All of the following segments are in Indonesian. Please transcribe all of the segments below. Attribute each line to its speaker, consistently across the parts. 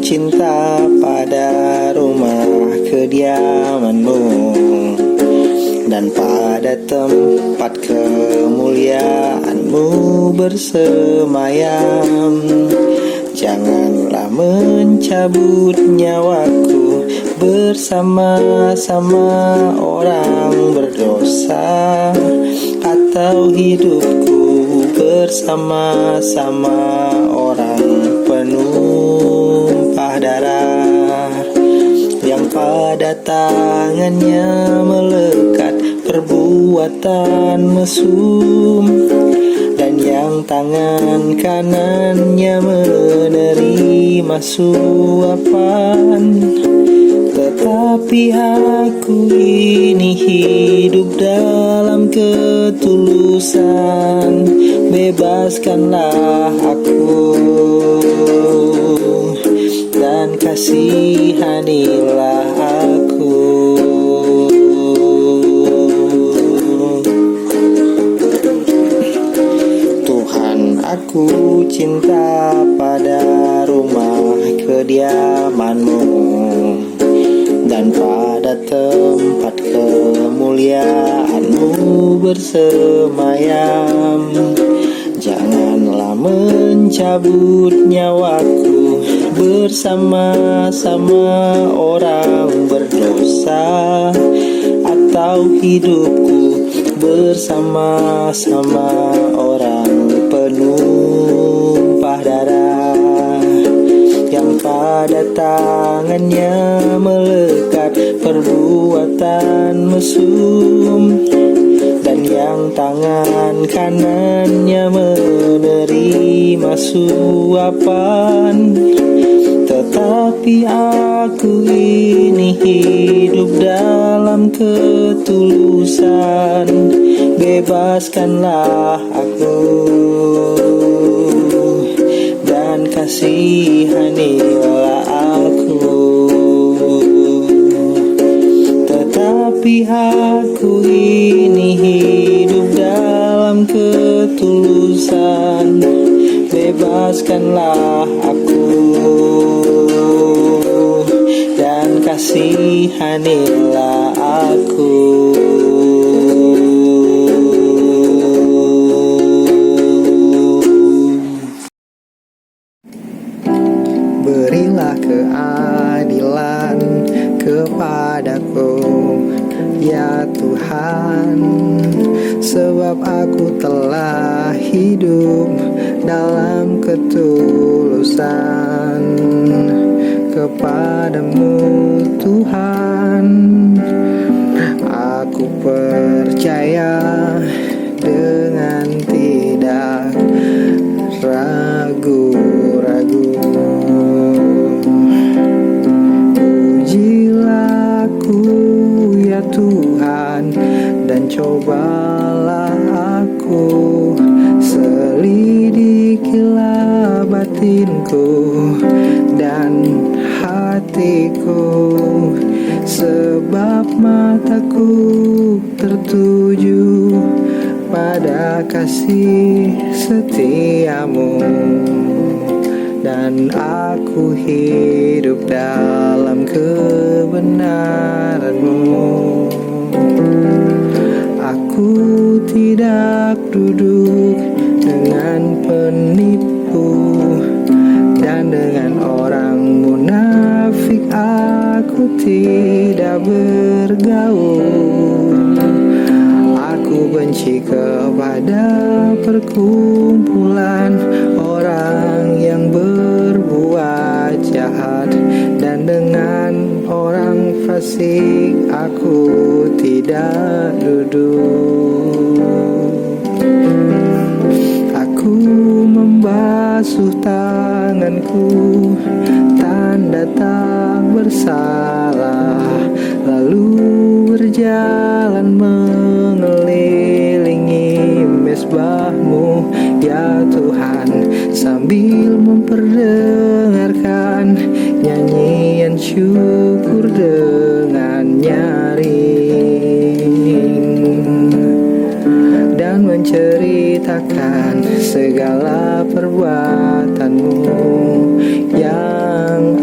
Speaker 1: cinta pada rumah kediamanmu dan pada tempat kemuliaanmu bersemayam. Janganlah mencabut nyawaku bersama-sama orang berdosa, atau hidupku bersama-sama orang penumpah darah, yang pada tangannya melekat perbuatan mesum, dan yang tangan kanannya menerima suapan. Tetapi aku ini hidup dalam ketulusan, bebaskanlah aku dan kasihanilah aku. Tuhan, aku cinta pada rumah kediamanmu dan pada tempat kemuliaanmu bersemayam. Janganlah mencabut nyawaku bersama-sama orang berdosa, atau hidupku bersama-sama orang penumpah darah, yang pada tangannya melekat perbuatan mesum, dan yang tangan kanannya menerima suapan. Tetapi aku ini hidup dalam ketulusan, bebaskanlah aku dan kasihanilah aku. Tetapi aku ini hidup dalam ketulusan, bebaskanlah aku dan kasihanilah aku. Berilah keadilan kepadaku, ya Tuhan, sebab aku telah hidup dalam ketulusan kepadamu, Tuhan. Aku percaya dengan tidak ragu-ragu. Ujilah aku, ya Tuhan, dan cobalah aku, selidikilah batinku dan hatiku, sebab mataku tertuju pada kasih setiamu, dan aku hidup dalam kebenaranmu. Aku tidak duduk dengan penipu, dan dengan orang munafik aku tidak bergaul. Aku benci kepada perkumpulan orang yang berbuat jahat, dan dengan orang fasik aku tidak duduk. Aku membasuh tanganku, tanda tak bersalah, lalu berjalan mengelilingi mesbah-Mu, ya Tuhan, sambil memperdengarkan nyanyian syukur dengan nyaring, dan menceritakan segala perbuatan-Mu yang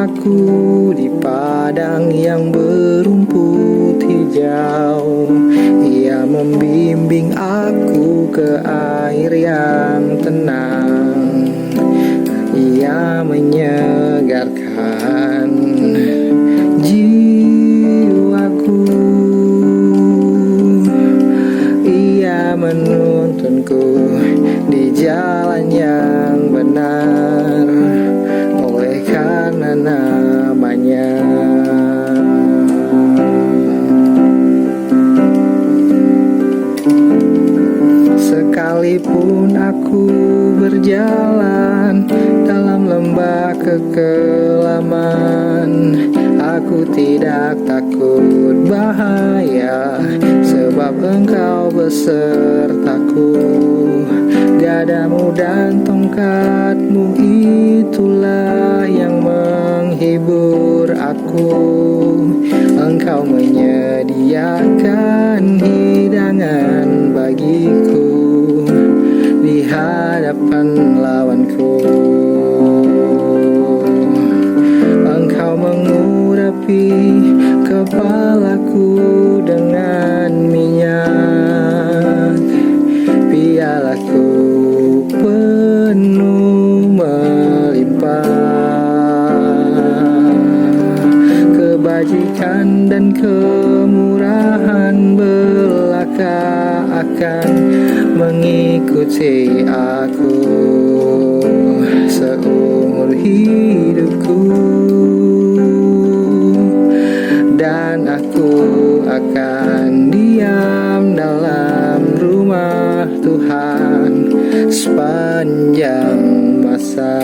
Speaker 1: aku di padang yang berumput hijau. Ia membimbing aku ke air yang tenang. Ia menyegarkan jiwaku. Ia menuntunku di jalan yang benar, oleh karena namanya. Sekalipun aku berjalan dalam lembah kekelaman, aku tidak takut bahaya, sebab Engkau besertaku. Gadamu dan tongkatmu itulah yang menghibur aku. Engkau menyediakan hidangan bagiku di hadapan lawanku. Engkau mengurapi kepalaku dengan minyak, pialaku penuh melimpah. Kebajikan dan kemurahan belaka akan mengikuti aku seumur hidupku, dan aku akan diam dalam rumah Tuhan sepanjang masa.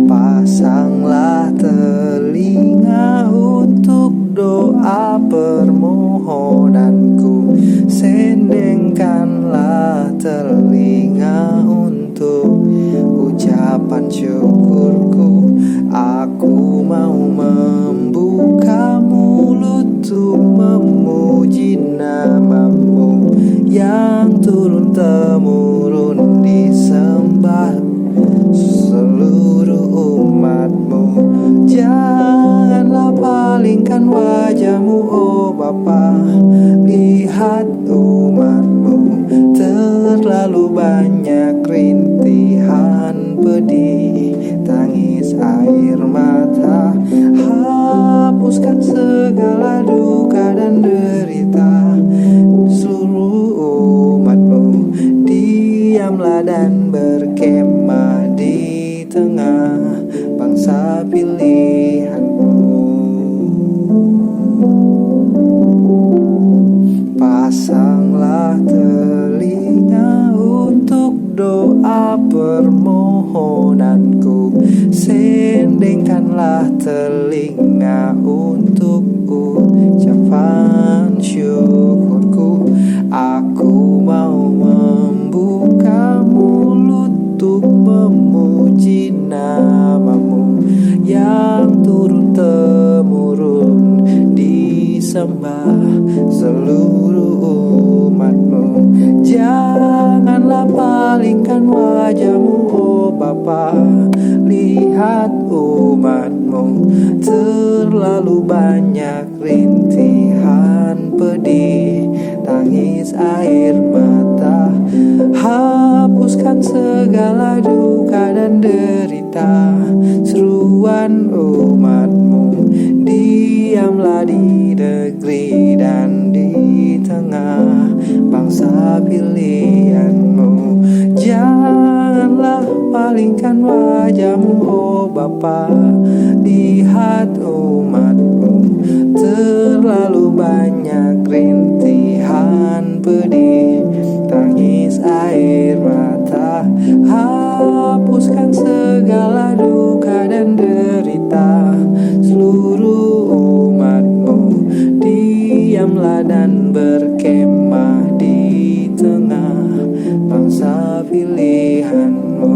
Speaker 1: Pasanglah telinga untuk doa permohonanku, sendengkanlah telinga untuk ucapan syukurku. Aku mau membuka mulut untuk memuji namamu yang turun-temurun disembah seluruh umatmu. Janganlah palingkan wajahmu, oh Bapa, lihat umatmu. Terlalu banyak rintihan pedih, tangis air mata. Hapuskan segala duka dan derita seluruh umatmu. Diamlah dan berkemah di tengah bangsa pilihanmu. Pasanglah telinga untuk doa permohonanku, sendengkanlah telinga untuk ucapan syukurku. Aku mau membuka mulut untuk memuji namamu yang turun-temurun disembah seluruh umatmu. Janganlah palingkan wajahmu, oh Bapa, lihat umatmu. Terlalu banyak rintihan pedih, tangis air mata. Hapuskan segala duka dan derita seruan umatmu. Diamlah di negeri dan di tengah bangsa pilihanmu. Janganlah palingkan wajahmu, oh Bapa, lihat umatmu. Terlalu banyak rintihan pedih, tangis air mata. Hapuskan segala duka dan derita seluruh umatmu. Diamlah dan berkemah di tengah bangsa pilihanmu.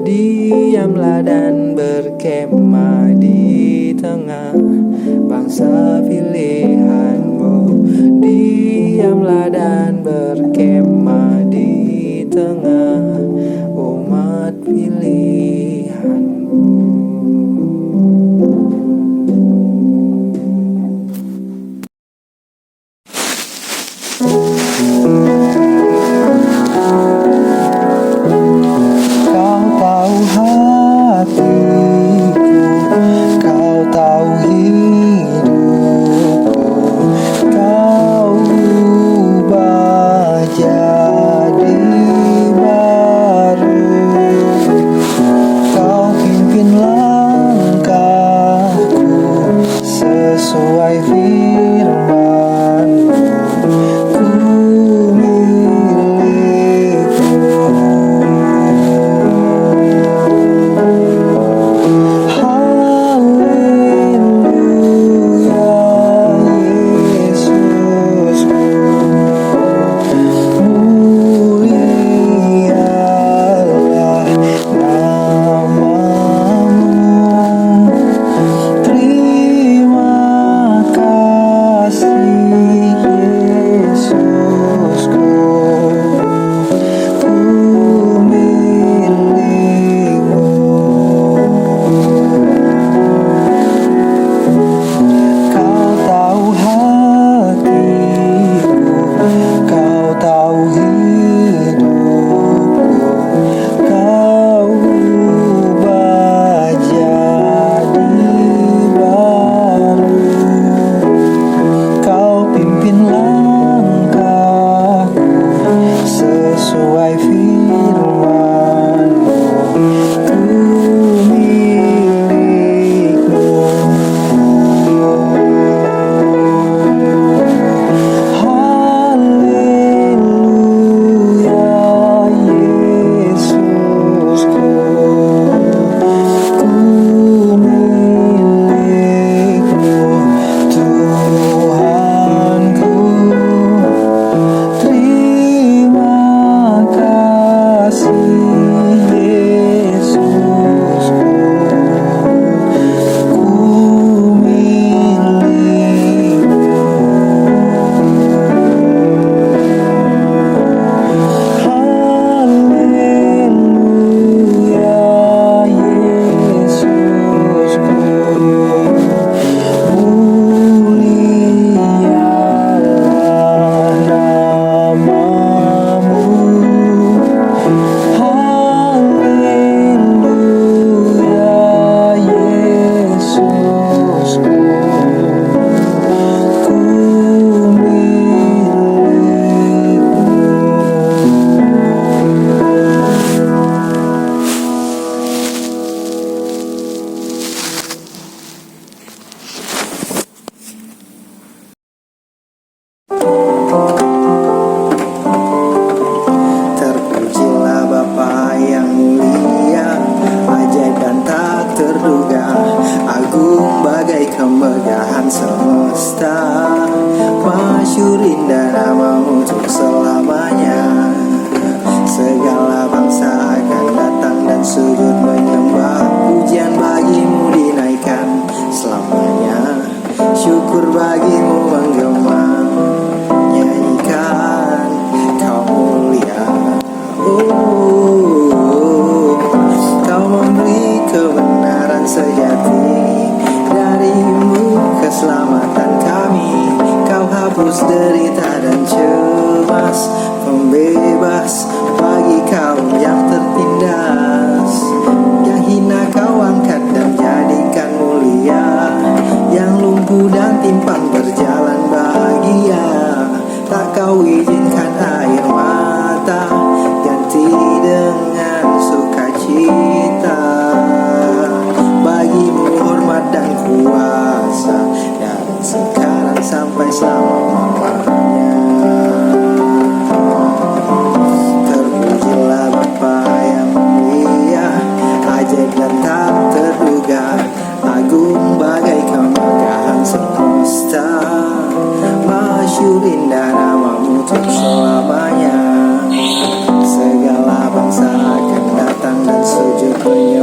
Speaker 1: Diamlah dan berkemah di tengah bangsa pilihanmu. diamlah dan berkemah di tengah umat pilihanmu. Kau tahu hatiku, kau tahu hidupku, kau ubah jadi baru. Kau pimpin langkahku sesuai firman-Mu.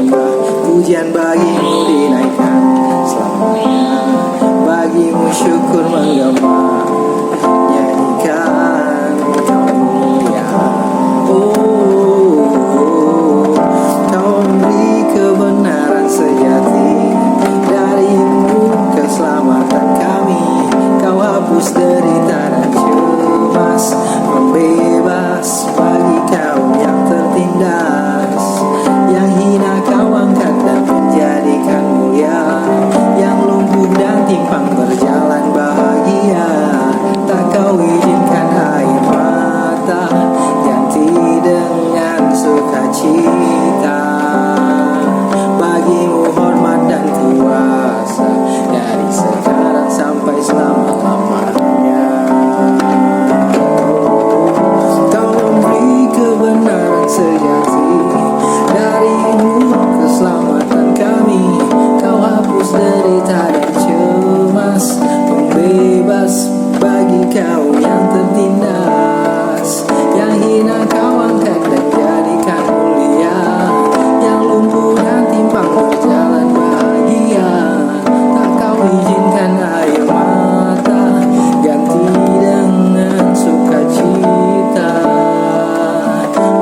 Speaker 1: Ku pujian bagimu dinaikkan selamanya, bagimu syukur menggema, nyanyikan hapus derita dan cemas, pembebas bagi kau yang tertindas. Yang hina kau angkat dan menjadikan mulia, yang lumpuh dan timpang berjalan bahagia. Tak kau izinkan air mata ganti dengan sukacita. Bagimu hormat dan kuasa dari sekarang sampai selama-lamanya. Kau memberi kebenaran sejati, darimu keselamatan kami. Kau hapus derita dan cemas, pembebas bagi kau yang tertindas. Yang hina kau angkat dan jadikan mulia, yang lumpuh dan timpang berjalan bahagia. Tak kau izinkan air mata ganti dengan sukacita.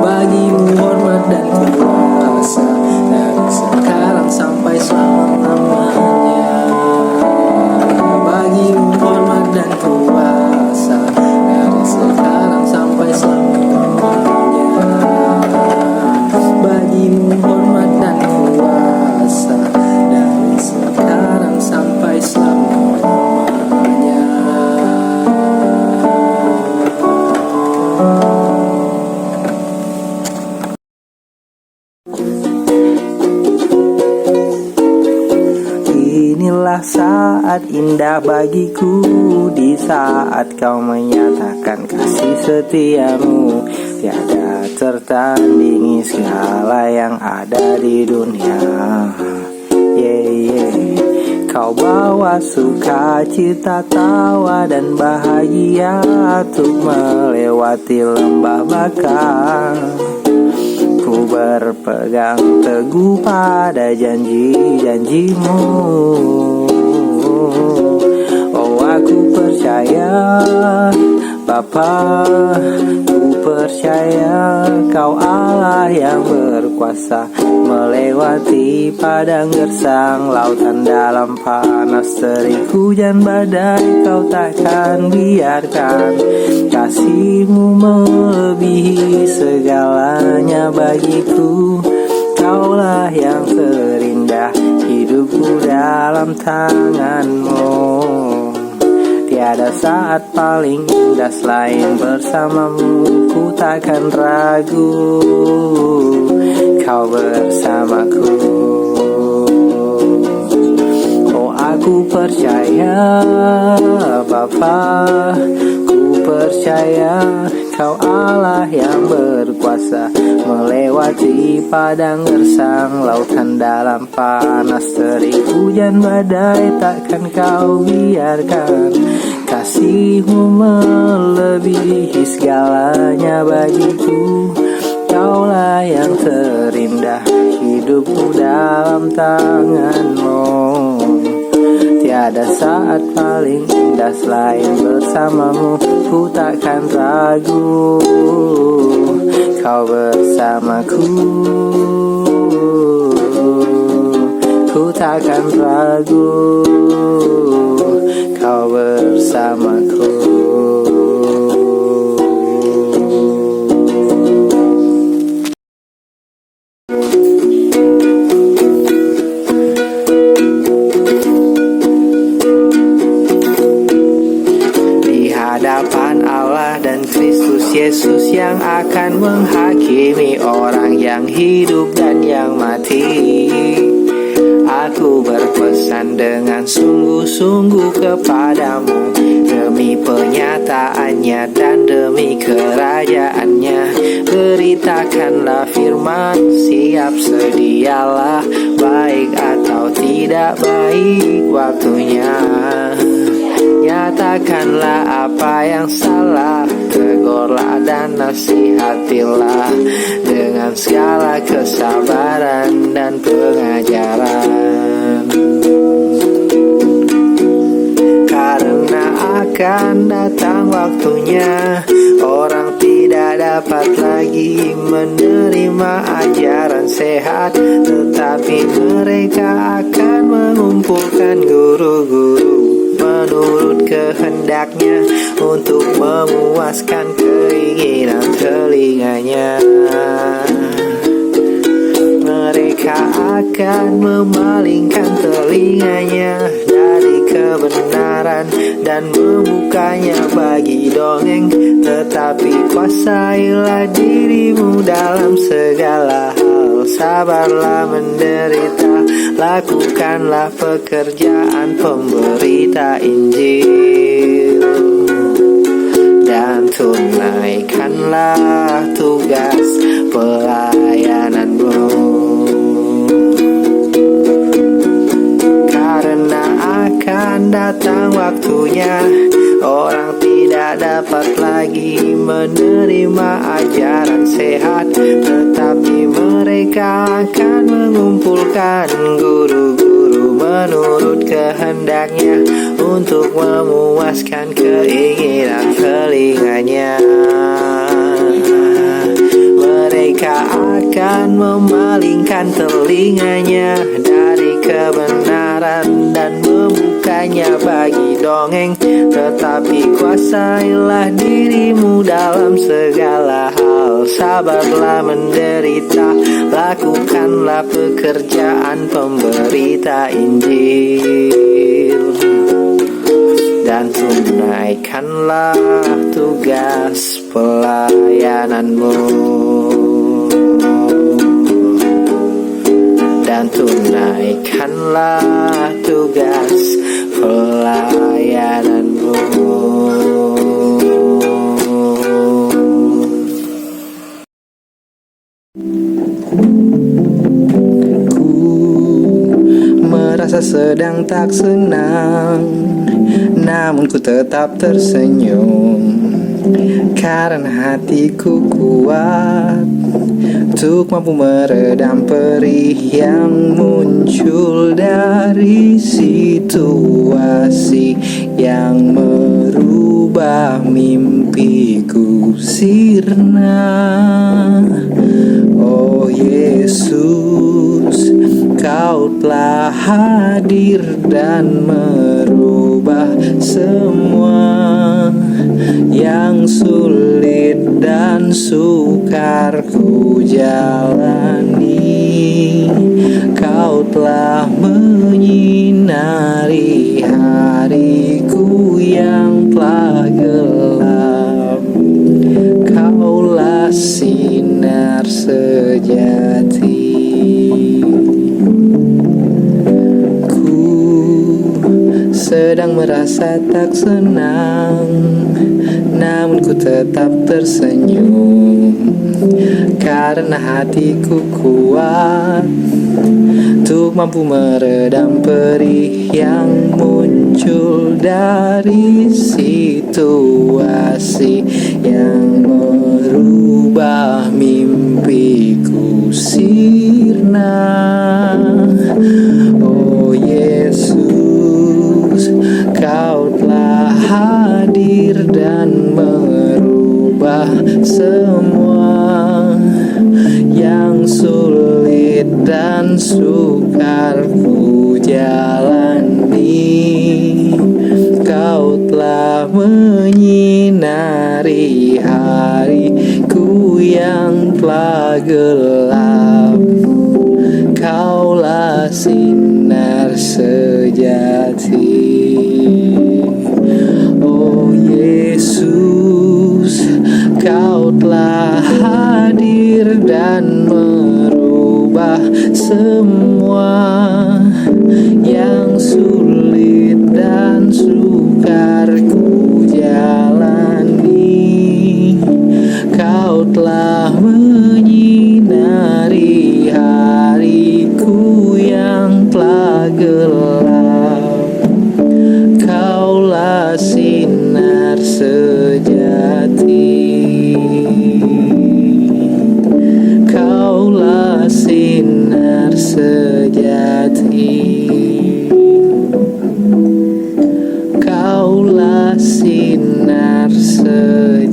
Speaker 1: Bagimu hormat dan kuasa dari sekarang sampai selama-lamanya. Bagimu hormat dan kuasa dari sekarang sampai selama-lamanya. Bagimu hormat dan kuasa dari sekarang sampai selama-lamanya. Inilah saat indah bagiku, di saat kau menyatakan kasih setiamu. Tiada tertandingi segala yang ada di dunia. Kau bawa sukacita, tawa dan bahagia untuk melewati lembah baka. Ku berpegang teguh pada janji-janjimu. Oh, aku percaya Bapa, ku percaya Kau Allah yang berkuasa, melewati padang gersang, lautan dalam panas, terik hujan badai. Kau takkan biarkan kasih-Mu melebihi segalanya bagiku. Kaulah yang terindah, hidupku dalam tangan-Mu. Tiada saat paling indah selain bersamamu. Ku takkan ragu, Kau bersamaku. Oh, aku percaya Bapa, ku percaya Kau Allah yang berkuasa, melewati padang gersang, lautan dalam panas, terik hujan badai. Takkan Kau biarkan kasih-Mu melebihi segalanya bagiku. Kaulah yang terindah, hidupku dalam tangan-Mu. Tiada saat paling indah selain bersamamu. Ku takkan ragu, Kau bersamaku. Ku takkan ragu, Kau bersamaku. Hadapan Allah dan Kristus Yesus yang akan menghakimi orang yang hidup dan yang mati. Aku berpesan dengan sungguh-sungguh kepadamu, demi penyataannya dan demi kerajaannya. Beritakanlah firman, siap sedialah, baik atau tidak baik waktunya. Nyatakanlah apa yang salah, tegurlah dan nasihatilah dengan segala kesabaran dan pengajaran. Karena akan datang waktunya, orang tidak dapat lagi menerima ajaran sehat, tetapi mereka akan mengumpulkan guru-guru menurut kehendaknya untuk memuaskan keinginan telinganya. Mereka akan memalingkan telinganya dari kebenaran dan membukanya bagi dongeng. Tetapi kuasailah dirimu dalam segala hal, sabarlah menderita, lakukanlah pekerjaan pemberita Injil, dan tunaikanlah tugas pelayananmu. Karena akan datang waktunya, orang tidak dapat lagi menerima ajaran sehat, tetapi mereka akan mengumpulkan guru-guru menurut kehendaknya untuk memuaskan keinginan telinganya. Mereka akan memalingkan telinganya dari kebenaran dan membukanya bagi dongeng. Tetapi kuasailah dirimu dalam segala hal, sabarlah menderita, lakukanlah pekerjaan pemberita Injil, dan tunaikanlah tugas pelayananmu. Dan tunaikanlah tugas pelayananmu. Ku merasa sedang tak senang, namun ku tetap tersenyum, karena hatiku kuat untuk mampu meredam perih yang muncul dari situasi yang merubah mimpiku sirna. Oh Yesus, Kau telah hadir dan merubah semua yang sulit dan sukar ku jalani. Kau telah menyinari hariku yang telah gelap. Kaulah sinar sejati. Sedang merasa tak senang, namun ku tetap tersenyum, karena hatiku kuat untuk mampu meredam perih yang muncul dari situasi yang merubah mimpiku sirna. Oh Yesus, Kau telah hadir dan merubah semua yang sulit dan sukar ku jalani. Kau telah menyinari hariku yang telah gelap. Kaulah sinar sejati. Oh Yesus, Kau telah hadir dan merubah semua yang sulit dan sukar ku jalani. Kau telah menyinari hariku yang telah gelap. Kaulah sinar sejati. Kaulah sinar sejati. Kaulah sinar sejati.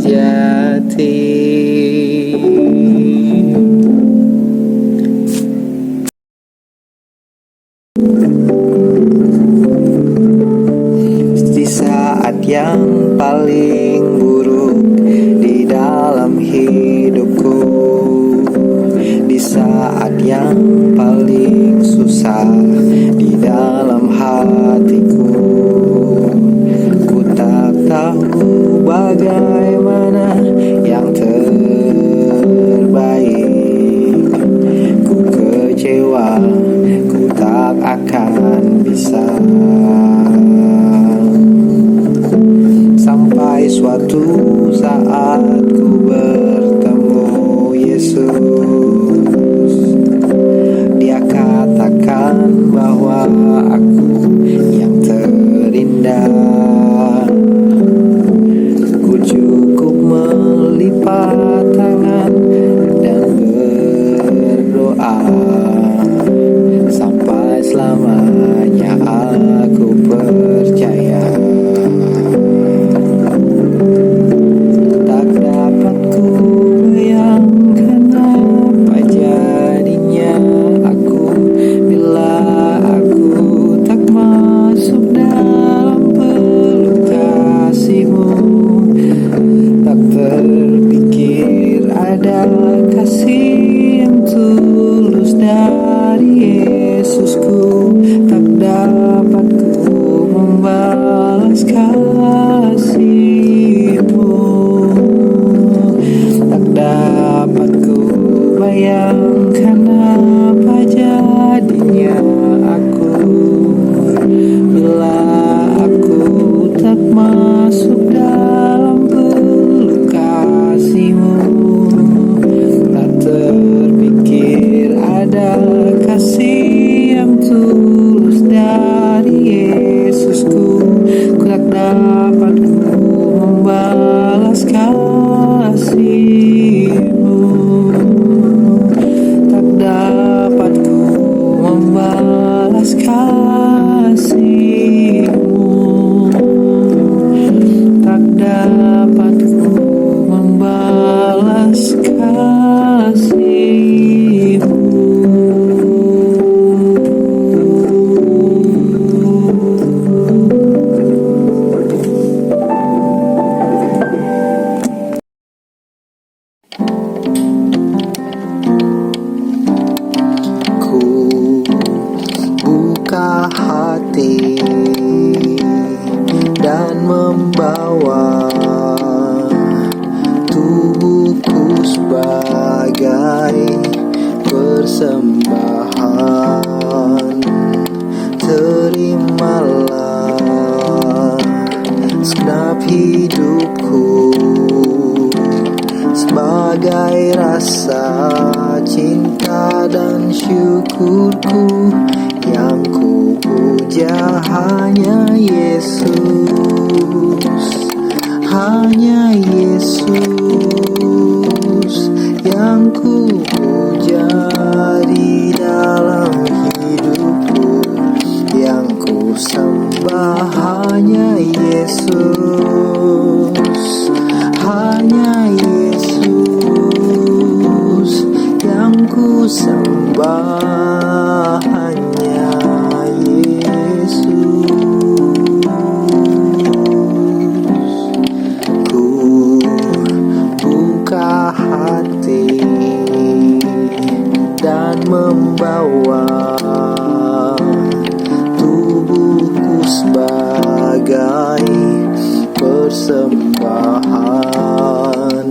Speaker 1: Di saat yang paling buruk di dalam hidupku, di saat yang paling susah di dalam hatiku. Ku tak tahu bagaimana yang terbaik. Ku kecewa, ku tak akan bisa. Sampai suatu saat ku bertemu Yesus. Dia katakan bahwa aku yang terindah. Ku cukup melipat tangan dan berdoa. Sampai selamanya aku percaya. Tak dapat ku bayangkan apa jadinya aku bila aku tak masuk dalam peluk kasih-Mu. Tak terpikir ada kasih yang tulus dari Yesusku. Tak dapat ku membalas kasih-Mu. Tak dapat ku bayangkan apa jadinya aku bila aku tak masuk dalam peluk kasih-Mu. Tak terpikir ada kasih yang tulus dari Yesusku. Ku tak dapat ku membalas kasih-Mu. Tak dapat ku membalas kasih-Mu. Tak dapat ku membalas kasih-Mu. Ku buka hati dan membawa tubuhku sebagai persembahan. Terimalah segenap hidupku sebagai rasa cinta dan syukurku. Yang ku puja hanya Yesus, hanya Yesus. Yang ku puja di dalam hidupku. Yang ku sembah hanya Yesus, hanya Yesus. Yang ku sembah hanya Yesus. Ku buka hati dan membawa tubuhku sebagai persembahan.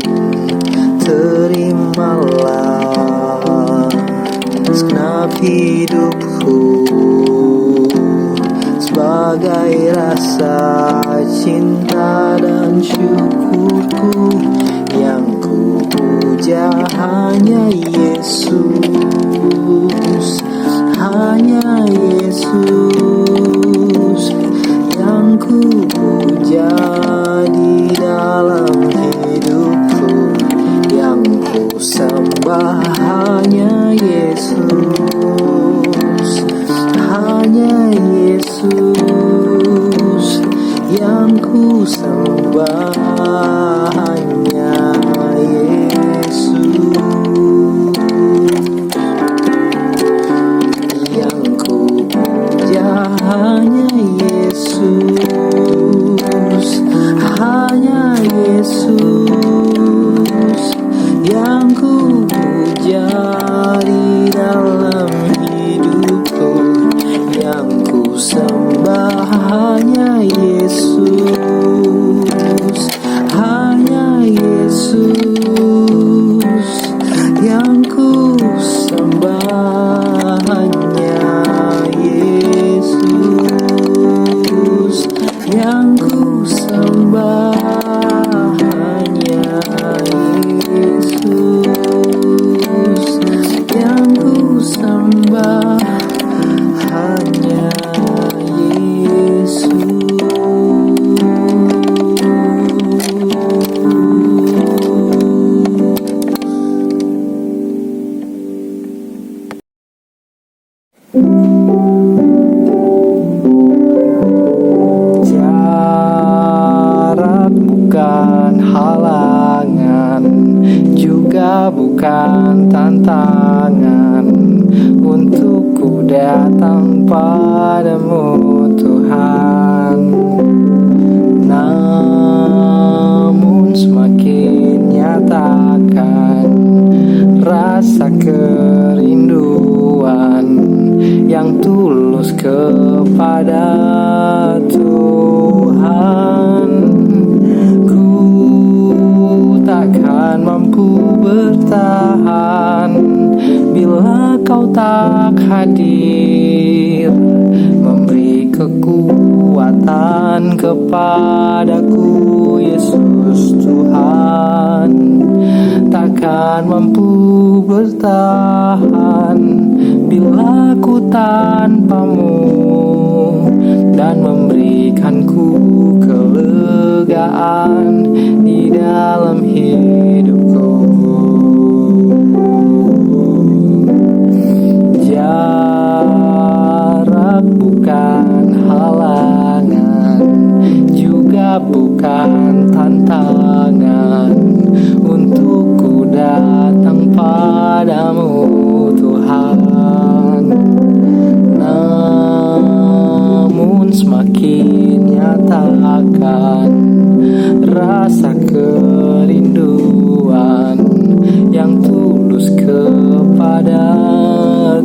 Speaker 1: Terimalah segenap hidupku sebagai rasa cinta dan syukurku. Yang ku puja hanya Yesus, hanya Yesus. Yang ku puja di dalam hidupku. Yang ku sembah hanya Yesus, hanya Yesus. Yang ku sembah hanya Yesus. Yang ku puja hanya Yesus, yang ku sembah hanya Yesus, yang ku sembah hanya Yesus. Jarak bukan halangan, juga bukan tantangan untukku datang padamu Tuhan. Namun semakin nyatakan rasa kerinduan yang tulus kepada Tuhan. Ku takkan mampu bertahan bila kau tak hadir, memberi kekuatan kepadaku Yesus Tuhan. Takkan mampu bertahan bila ku tanpamu, dan memberikanku kelegaan di dalam hidupku. Jarak bukan halangan, juga bukan tantangan untukku datang padamu Tuhan. Namun semakin nyatakan rasa kerinduan yang tulus kepada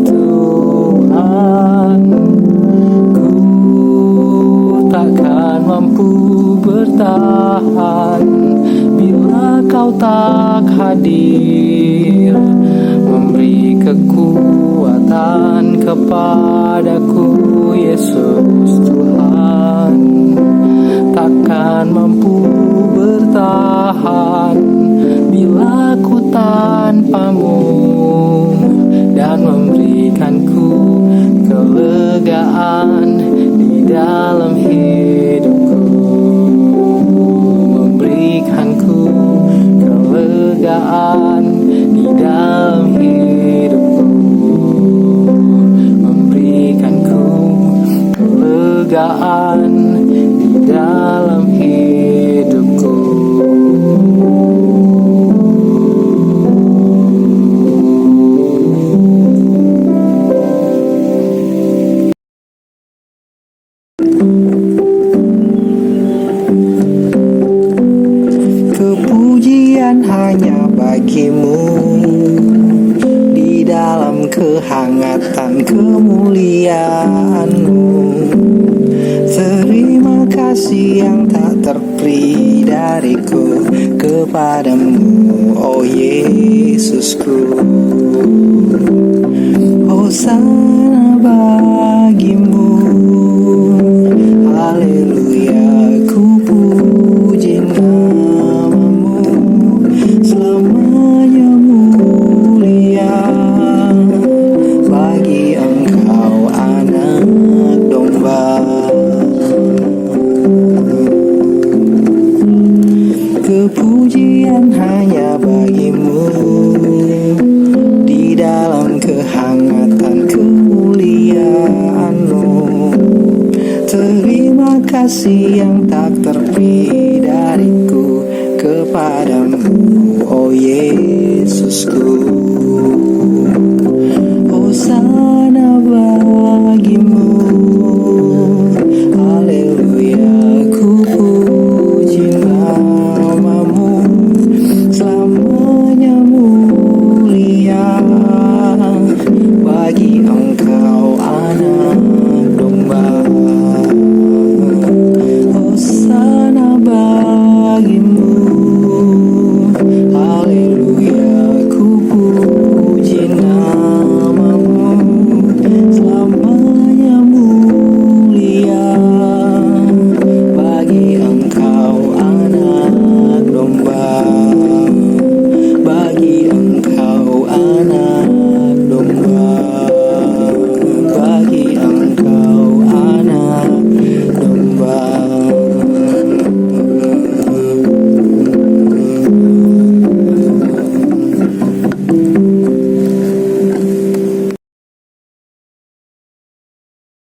Speaker 1: Tuhan. Ku takkan mampu bertahan bila kau tak hadir, memberi kekuatan kepadaku Yesus Tuhan. Takkan mampu bertahan bila ku tanpamu, dan memberikanku kelegaan di dalam hidupku. Memberikanku kelegaan di dalam hidupku. Memberikanku kelegaan di dalam hidupku. Kepujian hanya bagimu, di dalam kehangatan kemuliaan-Mu. Terima kasih yang tak terperi dariku kepadamu, oh Yesusku. Hosana bagimu, haleluya, ku puji namamu, selamanya mulia bagi Engkau anak domba. Kepujian hanya bagimu, di dalam kehangatan kemuliaan-Mu. Terima kasih yang tak terperi dariku kepadamu, oh Yesusku.